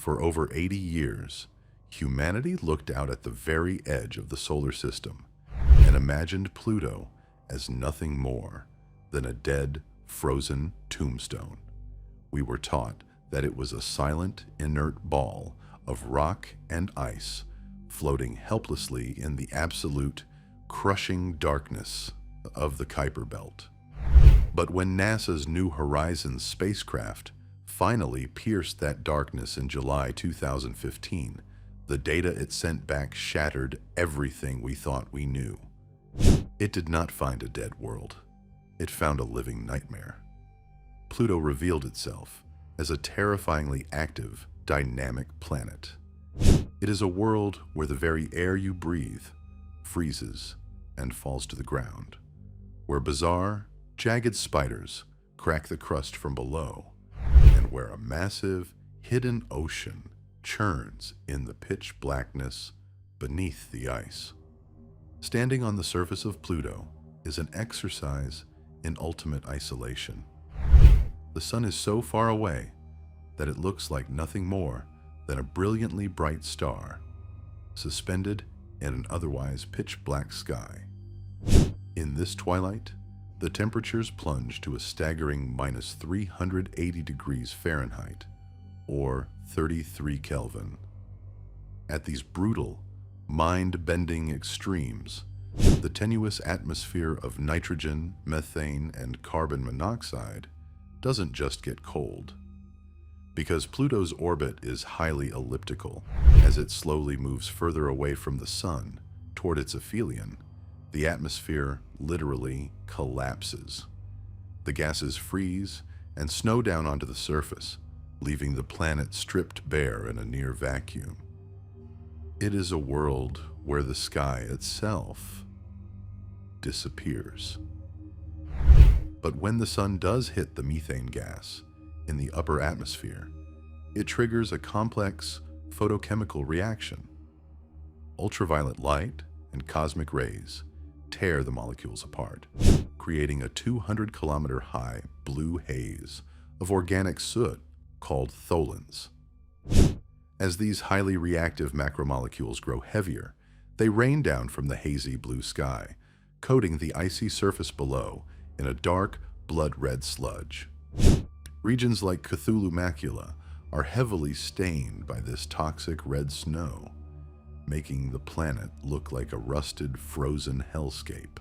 For over 80 years, humanity looked out at the very edge of the solar system and imagined Pluto as nothing more than a dead, frozen tombstone. We were taught that it was a silent, inert ball of rock and ice floating helplessly in the absolute, crushing darkness of the Kuiper Belt. But when NASA's New Horizons spacecraft finally pierced that darkness in July 2015, the data it sent back shattered everything we thought we knew. It did not find a dead world. It found a living nightmare. Pluto revealed itself as a terrifyingly active, dynamic planet. It is a world where the very air you breathe freezes and falls to the ground, where bizarre, jagged spiders crack the crust from below, and where a massive, hidden ocean churns in the pitch blackness beneath the ice. Standing on the surface of Pluto is an exercise in ultimate isolation. The sun is so far away that it looks like nothing more than a brilliantly bright star, suspended in an otherwise pitch-black sky. In this twilight, the temperatures plunge to a staggering minus 380 degrees Fahrenheit, or 33 Kelvin. At these brutal, mind-bending extremes, the tenuous atmosphere of nitrogen, methane, and carbon monoxide doesn't just get cold. Because Pluto's orbit is highly elliptical, as it slowly moves further away from the Sun toward its aphelion, the atmosphere literally collapses. The gases freeze and snow down onto the surface, leaving the planet stripped bare in a near vacuum. It is a world where the sky itself disappears. But when the sun does hit the methane gas in the upper atmosphere, it triggers a complex photochemical reaction. Ultraviolet light and cosmic rays tear the molecules apart, creating a 200-kilometer-high blue haze of organic soot called tholins. As these highly reactive macromolecules grow heavier, they rain down from the hazy blue sky, coating the icy surface below in a dark, blood-red sludge. Regions like Cthulhu Macula are heavily stained by this toxic red snow, making the planet look like a rusted, frozen hellscape.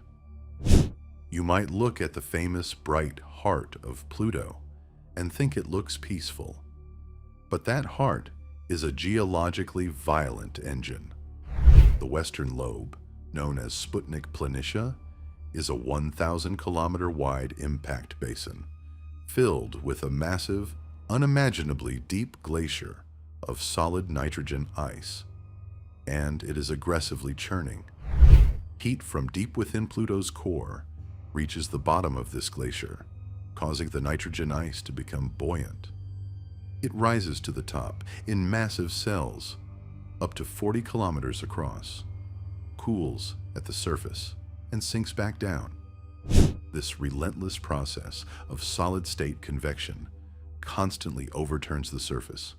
You might look at the famous bright heart of Pluto and think it looks peaceful. But that heart is a geologically violent engine. The western lobe, known as Sputnik Planitia, is a 1,000-kilometer-wide impact basin, filled with a massive, unimaginably deep glacier of solid nitrogen ice. And it is aggressively churning. Heat from deep within Pluto's core reaches the bottom of this glacier, causing the nitrogen ice to become buoyant. It rises to the top in massive cells, up to 40 kilometers across, cools at the surface, and sinks back down. This relentless process of solid-state convection constantly overturns the surface,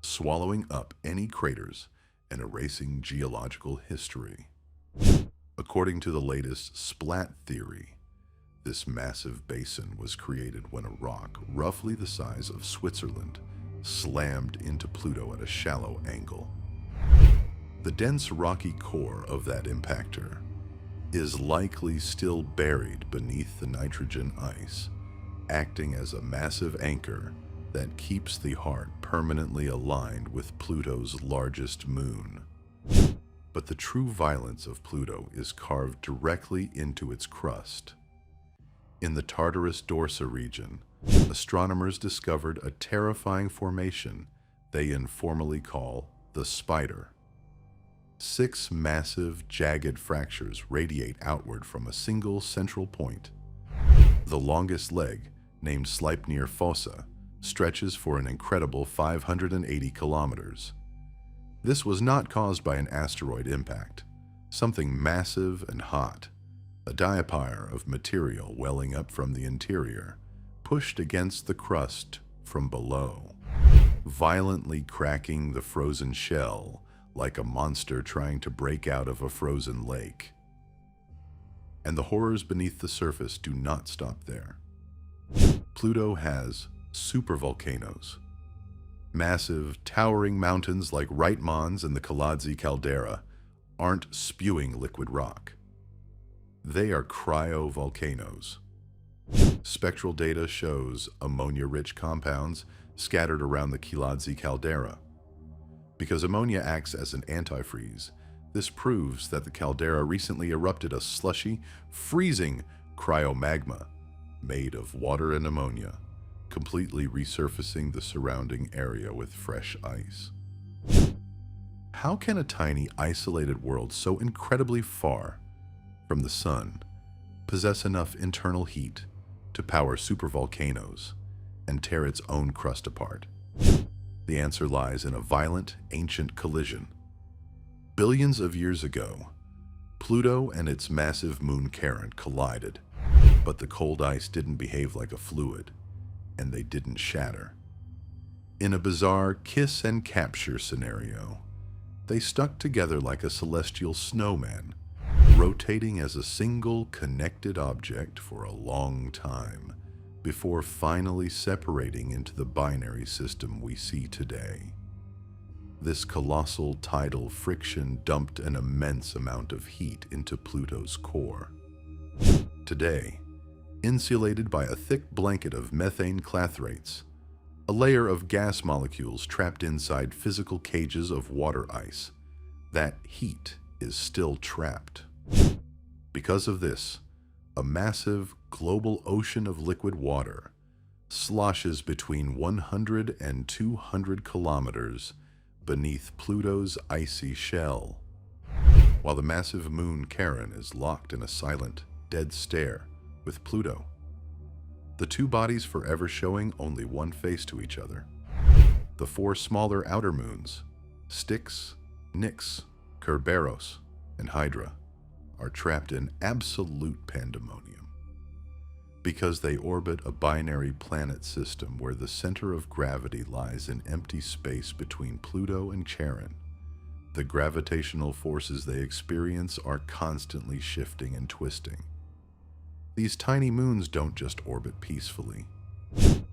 swallowing up any craters and erasing geological history. According to the latest splat theory, this massive basin was created when a rock roughly the size of Switzerland slammed into Pluto at a shallow angle. The dense rocky core of that impactor is likely still buried beneath the nitrogen ice, acting as a massive anchor that keeps the heart permanently aligned with Pluto's largest moon. But the true violence of Pluto is carved directly into its crust. In the Tartarus Dorsa region, astronomers discovered a terrifying formation they informally call the spider. 6 massive, jagged fractures radiate outward from a single central point. The longest leg, named Sleipnir Fossa, stretches for an incredible 580 kilometers. This was not caused by an asteroid impact, something massive and hot, a diapire of material welling up from the interior, pushed against the crust from below. violently cracking the frozen shell like a monster trying to break out of a frozen lake. And the horrors beneath the surface do not stop there. Pluto has supervolcanoes. Massive, towering mountains like Right Mons and the Kaladzi caldera aren't spewing liquid rock. They are cryovolcanoes. Spectral data shows ammonia-rich compounds scattered around the Kaladzi caldera. Because ammonia acts as an antifreeze, this proves that the caldera recently erupted a slushy, freezing cryomagma made of water and ammonia, completely resurfacing the surrounding area with fresh ice. How can a tiny, isolated world so incredibly far from the sun possess enough internal heat to power supervolcanoes and tear its own crust apart? The answer lies in a violent, ancient collision. Billions of years ago, Pluto and its massive moon Charon collided, but the cold ice didn't behave like a fluid, and they didn't shatter. In a bizarre kiss and capture scenario, they stuck together like a celestial snowman, rotating as a single connected object for a long time, before finally separating into the binary system we see today. This colossal tidal friction dumped an immense amount of heat into Pluto's core. Today, insulated by a thick blanket of methane clathrates, a layer of gas molecules trapped inside physical cages of water ice, that heat is still trapped. Because of this, a massive global ocean of liquid water sloshes between 100 and 200 kilometers beneath Pluto's icy shell, while the massive moon Charon is locked in a silent, dead stare with Pluto, the two bodies forever showing only one face to each other. The four smaller outer moons, Styx, Nix, Kerberos, and Hydra, are trapped in absolute pandemonium. Because they orbit a binary planet system where the center of gravity lies in empty space between Pluto and Charon, the gravitational forces they experience are constantly shifting and twisting. These tiny moons don't just orbit peacefully.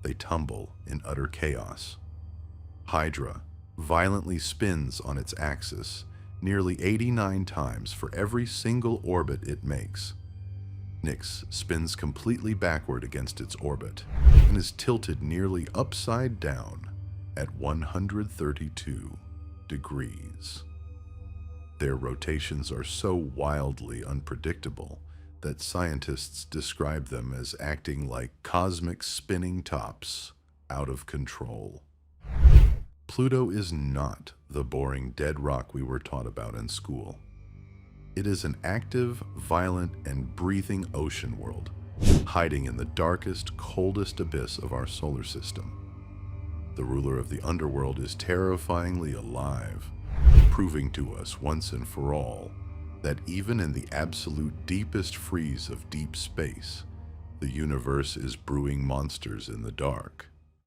They tumble in utter chaos. Hydra violently spins on its axis nearly 89 times for every single orbit it makes. Nix spins completely backward against its orbit and is tilted nearly upside down at 132 degrees. Their rotations are so wildly unpredictable that scientists describe them as acting like cosmic spinning tops out of control. Pluto is not the boring dead rock we were taught about in school. It is an active, violent, and breathing ocean world, hiding in the darkest, coldest abyss of our solar system. The ruler of the underworld is terrifyingly alive, proving to us once and for all that even in the absolute deepest freeze of deep space, the universe is brewing monsters in the dark.